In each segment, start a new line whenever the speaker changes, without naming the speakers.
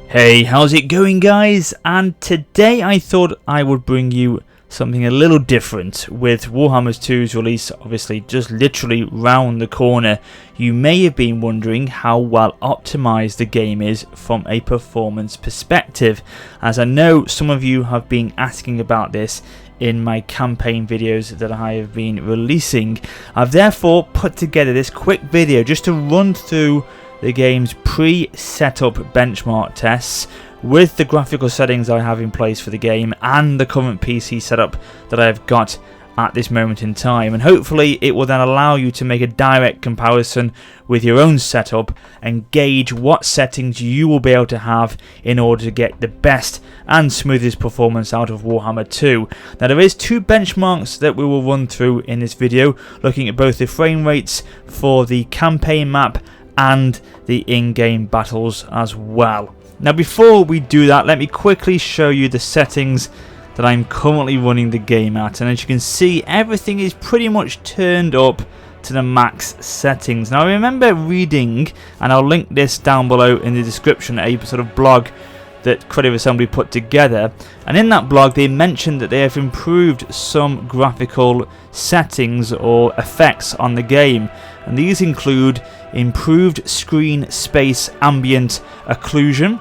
Hey, how's it going, guys? And today I thought I would bring you something a little different. With Warhammer 2's release obviously just literally round the corner, you may have been wondering how well optimized the game is from a performance perspective, as I know some of you have been asking about this in my campaign videos that I have been releasing. I've therefore put together this quick video just to run through the game's pre-setup benchmark tests with the graphical settings I have in place for the game and the current PC setup that I've got at this moment in time, and hopefully it will then allow you to make a direct comparison with your own setup and gauge what settings you will be able to have in order to get the best and smoothest performance out of Warhammer 2. Now there is two benchmarks that we will run through in this video, looking at both the frame rates for the campaign map and the in-game battles as well. Now before we do that, let me quickly show you the settings that I'm currently running the game at, and as you can see, everything is pretty much turned up to the max settings. Now I remember reading, and I'll link this down below in the description, a sort of blog that Creative Assembly put together, and in that blog they mentioned that they have improved some graphical settings or effects on the game, and these include improved screen space ambient occlusion,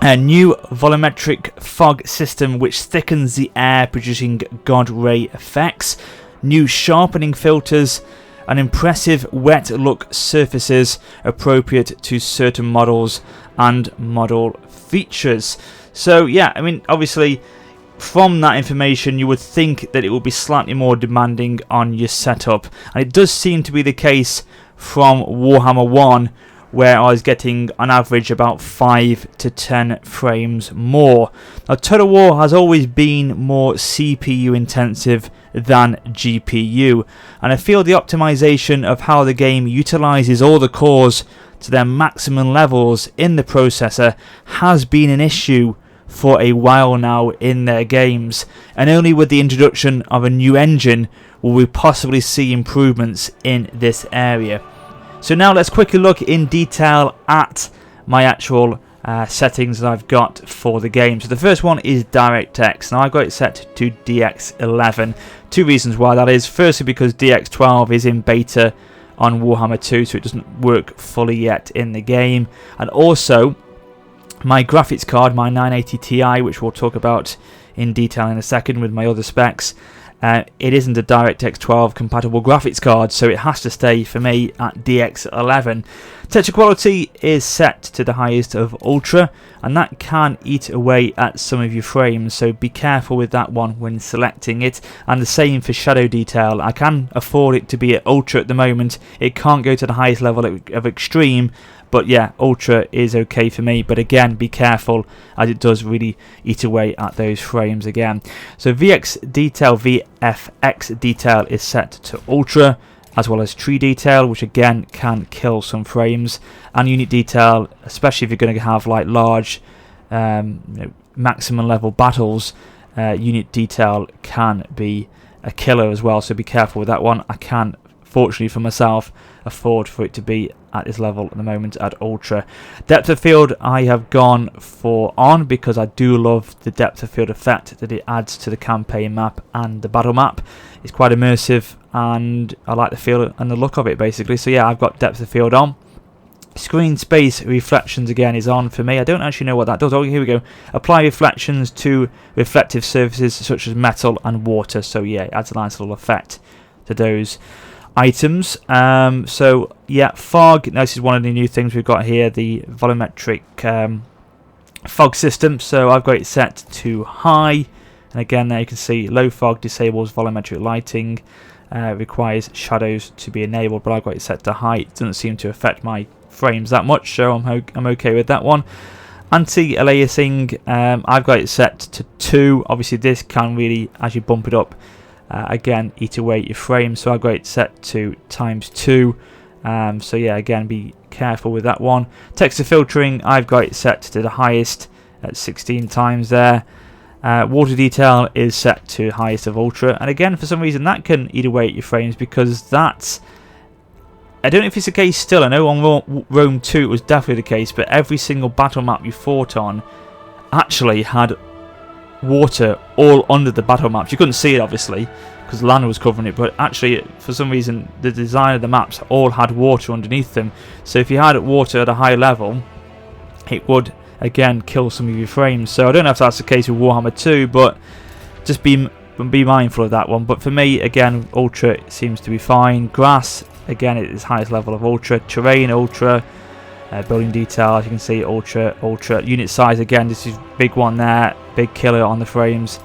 a new volumetric fog system which thickens the air producing God ray effects, new sharpening filters, and impressive wet look surfaces appropriate to certain models and model features. So yeah, I mean obviously from that information you would think that it will be slightly more demanding on your setup, and it does seem to be the case from Warhammer 1, where I was getting on average about 5 to 10 frames more. Now Total War has always been more CPU intensive than GPU, and I feel the optimization of how the game utilizes all the cores to their maximum levels in the processor has been an issue for a while now in their games, and only with the introduction of a new engine will we possibly see improvements in this area. So now let's quickly look in detail at my actual settings that I've got for the game. So the first one is DirectX. Now I've got it set to DX11. Two reasons why that is. Firstly, because DX12 is in beta on Warhammer 2, so it doesn't work fully yet in the game, and also my graphics card, my 980 Ti, which we'll talk about in detail in a second with my other specs, it isn't a DirectX 12 compatible graphics card, so it has to stay for me at DX11. Texture quality is set to the highest of Ultra, and that can eat away at some of your frames, so be careful with that one when selecting it. And the same for shadow detail. I can afford it to be at Ultra at the moment. It can't go to the highest level of Extreme, but yeah, Ultra is okay for me, but again, be careful as it does really eat away at those frames again. So VFX detail is set to Ultra, as well as tree detail, which again can kill some frames, and unit detail, especially if you're going to have like large maximum level battles, unit detail can be a killer as well, so be careful with that one. I can, fortunately for myself, afford for it to be at this level at the moment at Ultra. Depth of field I have gone for on, because I do love the depth of field effect that it adds to the campaign map and the battle map. It's quite immersive and I like the feel and the look of it basically. So yeah, I've got depth of field on. Screen space reflections again is on for me. I don't actually know what that does. Oh, here we go. Apply reflections to reflective surfaces such as metal and water. So yeah, it adds a nice little effect to those items. So yeah, fog. Now, this is one of the new things we've got here, the volumetric fog system. So I've got it set to high, and again there you can see low fog disables volumetric lighting, requires shadows to be enabled, but I've got it set to high. It doesn't seem to affect my frames that much, so I'm okay with that one. Anti-aliasing, I've got it set to 2. Obviously this can really, as you bump it up, again eat away your frames, so I've got it set to ×2. So yeah, again be careful with that one. Texture filtering, I've got it set to the highest at 16 times there. Water detail is set to highest of Ultra, and again for some reason that can eat away at your frames, because that's I don't know if it's the case still. I know on Rome 2 it was definitely the case, but every single battle map you fought on actually had water all under the battle maps. You couldn't see it obviously because land was covering it, but actually for some reason the design of the maps all had water underneath them. So if you had water at a high level, it would again kill some of your frames. So I don't know if that's the case with Warhammer 2, but just be mindful of that one. But for me, again, Ultra seems to be fine. Grass, again, at its highest level of Ultra. Terrain, Ultra. Building details, you can see Ultra. Unit size, again, this is big one there. Big killer on the frames.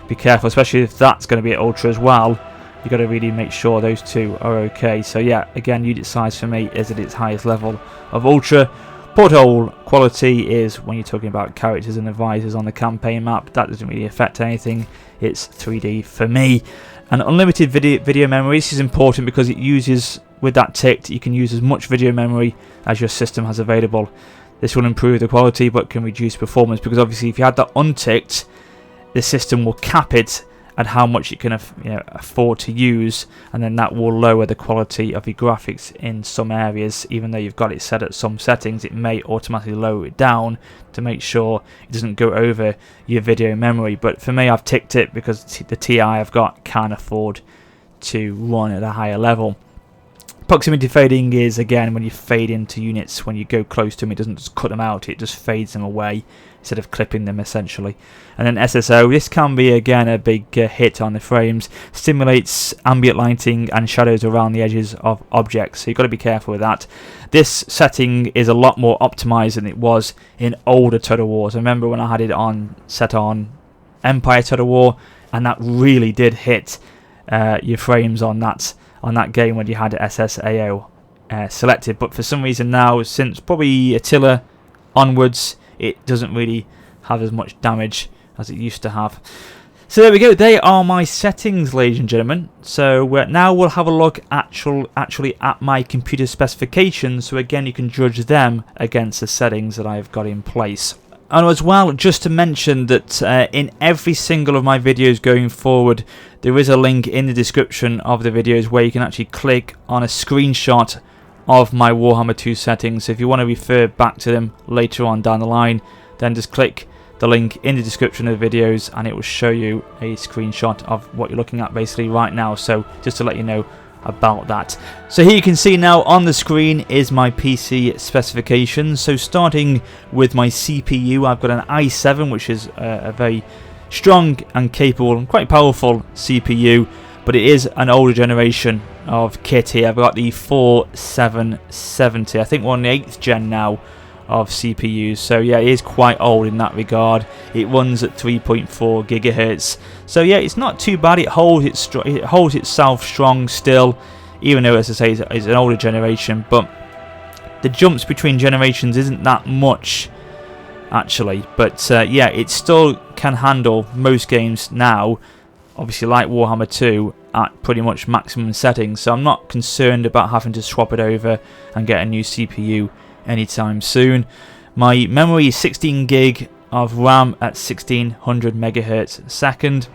Be careful, especially if that's going to be at Ultra as well. You've got to really make sure those two are okay. So yeah, again, unit size for me is at its highest level of Ultra. Porthole quality is when you're talking about characters and advisors on the campaign map. That doesn't really affect anything. It's 3D for me. And unlimited video memory, this is important because it uses, with that ticked, you can use as much video memory as your system has available. This will improve the quality but can reduce performance, because obviously if you had that unticked, the system will cap it at how much it can afford to use, and then that will lower the quality of your graphics in some areas. Even though you've got it set at some settings, it may automatically lower it down to make sure it doesn't go over your video memory. But for me, I've ticked it because the TI I've got can afford to run at a higher level. Proximity fading is, again, when you fade into units, when you go close to them, it doesn't just cut them out, it just fades them away instead of clipping them essentially. And then SSO, this can be again a big hit on the frames. Stimulates ambient lighting and shadows around the edges of objects, so you've got to be careful with that. This setting is a lot more optimized than it was in older Total Wars. I remember when I had it on set on Empire Total War, and that really did hit your frames on that game when you had SSAO selected. But for some reason now, since probably Attila onwards, it doesn't really have as much damage as it used to have. So there we go, they are my settings, ladies and gentlemen. So now we'll have a look actually at my computer specifications, so again you can judge them against the settings that I've got in place. And as well, just to mention that in every single of my videos going forward, there is a link in the description of the videos where you can actually click on a screenshot of my Warhammer 2 settings. So if you want to refer back to them later on down the line, then just click the link in the description of the videos and it will show you a screenshot of what you're looking at basically right now. So just to let you know about that. So here you can see now on the screen is my PC specifications. So starting with my CPU, I've got an i7, which is a very strong and capable and quite powerful CPU, but it is an older generation of kit here. I've got the 4770. I think we're on the 8th gen now of CPUs, so yeah, it is quite old in that regard. It runs at 3.4 gigahertz, so yeah, it's not too bad. It holds itself strong still, even though, as I say, it's an older generation, but the jumps between generations isn't that much actually. But yeah, it still can handle most games now, obviously, like Warhammer 2 at pretty much maximum settings, so I'm not concerned about having to swap it over and get a new CPU anytime soon. My memory is 16 gig of RAM at 1600 megahertz a second.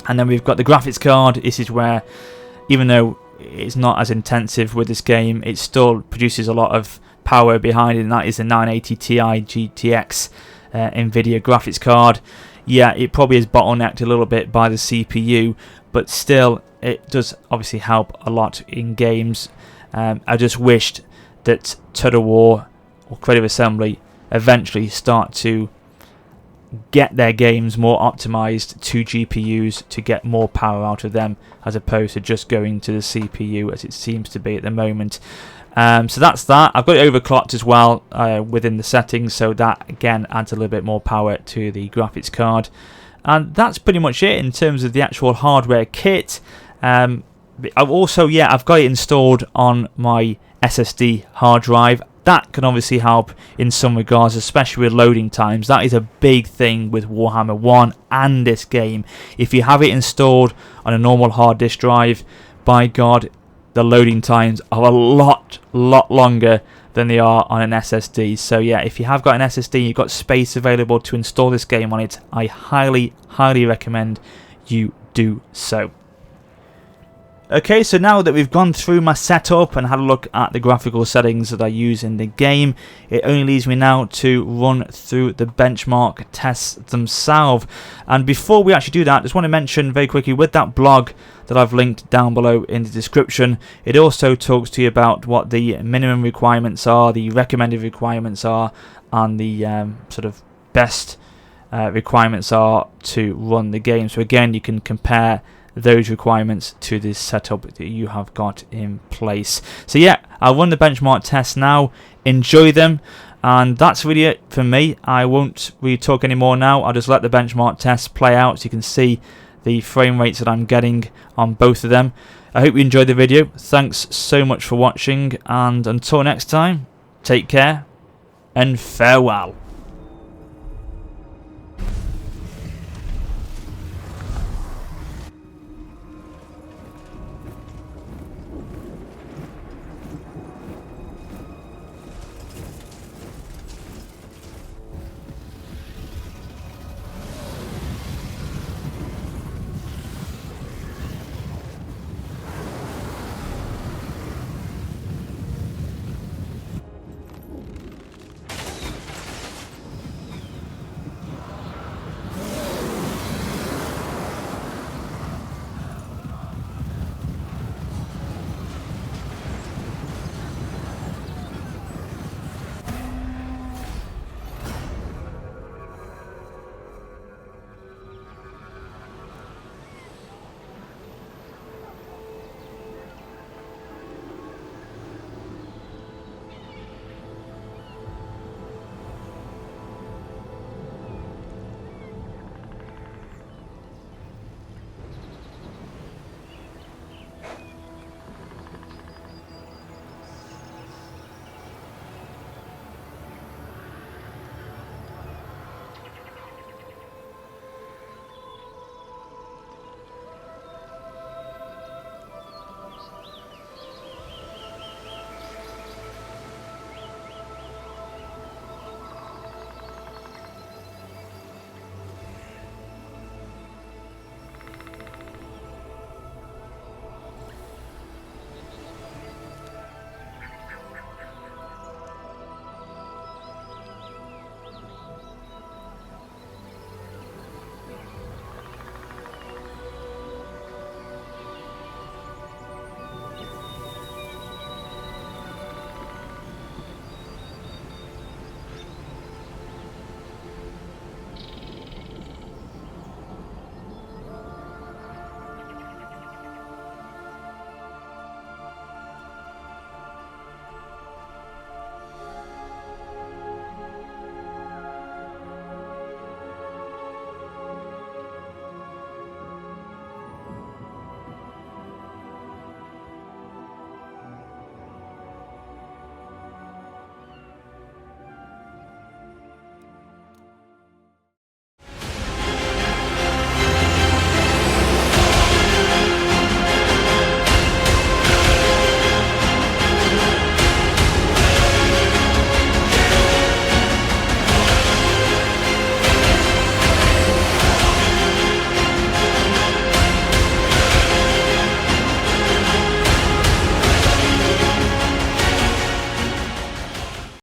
And then we've got the graphics card. This is where, even though it's not as intensive with this game, it still produces a lot of power behind it, and that is the 980 Ti GTX Nvidia graphics card. Yeah, it probably is bottlenecked a little bit by the CPU, but still it does obviously help a lot in games. I just wished that Total War or Creative Assembly eventually start to get their games more optimized to GPUs to get more power out of them, as opposed to just going to the CPU as it seems to be at the moment. So that's that. I've got it overclocked as well within the settings, so that again adds a little bit more power to the graphics card. And that's pretty much it in terms of the actual hardware kit. I've got it installed on my SSD hard drive. That can obviously help in some regards, especially with loading times. That is a big thing with Warhammer 1 and this game. If you have it installed on a normal hard disk drive, by God, the loading times are a lot longer than they are on an SSD. So yeah, if you have got an SSD, you've got space available to install this game on it, I highly recommend you do so. Okay, so now that we've gone through my setup and had a look at the graphical settings that I use in the game, it only leaves me now to run through the benchmark tests themselves. And before we actually do that, I just want to mention very quickly, with that blog that I've linked down below in the description, it also talks to you about what the minimum requirements are, the recommended requirements are, and the sort of best requirements are to run the game. So again, you can compare those requirements to this setup that you have got in place. So yeah, I'll run the benchmark tests now, enjoy them, and that's really it for me. I won't really talk anymore now. I'll just let the benchmark tests play out so you can see the frame rates that I'm getting on both of them. I hope you enjoyed the video. Thanks so much for watching, and until next time, take care and farewell.